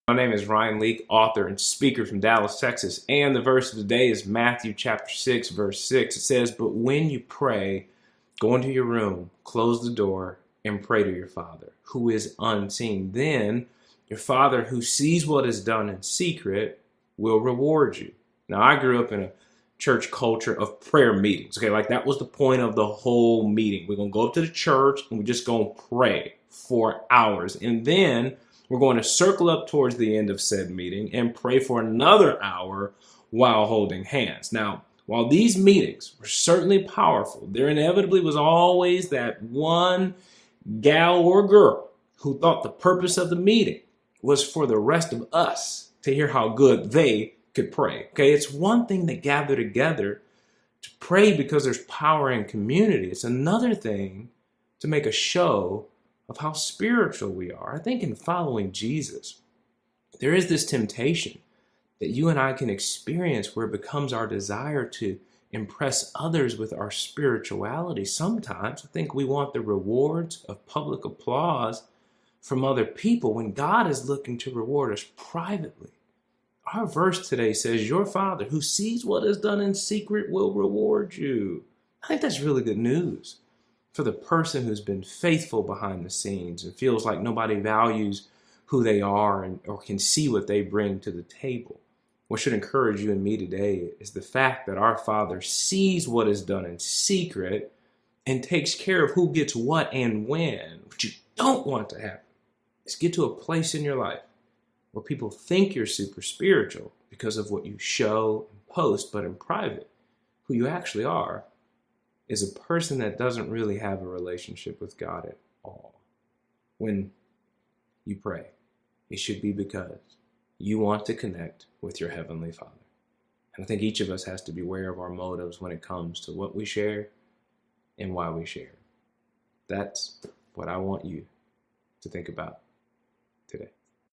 My name is Ryan Leake, author and speaker from Dallas, Texas, and the verse of the day is Matthew chapter 6, verse 6. It says, "But when you pray, go into your room, close the door, and pray to your Father, who is unseen. Then your Father who sees what is done in secret will reward you." Now, I grew up in a church culture of prayer meetings. Okay, like that was the point of the whole meeting. We're going to go up to the church and we're just going to pray for hours. And then we're going to circle up towards the end of said meeting and pray for another hour while holding hands. Now, while these meetings were certainly powerful, there inevitably was always that one gal or girl who thought the purpose of the meeting was for the rest of us to hear how good they could pray. Okay, it's one thing to gather together to pray because there's power in community. It's another thing to make a show of how spiritual we are. I think in following Jesus, there is this temptation that you and I can experience where it becomes our desire to impress others with our spirituality. Sometimes I think we want the rewards of public applause from other people when God is looking to reward us privately. Our verse today says, "Your Father who sees what is done in secret will reward you." I think that's really good news for the person who's been faithful behind the scenes and feels like nobody values who they are or can see what they bring to the table. What should encourage you and me today is the fact that our Father sees what is done in secret and takes care of who gets what and when. What you don't want to happen is get to a place in your life where people think you're super spiritual because of what you show and post, but in private, who you actually are is a person that doesn't really have a relationship with God at all. When you pray, it should be because you want to connect with your Heavenly Father. And I think each of us has to be aware of our motives when it comes to what we share and why we share. That's what I want you to think about today.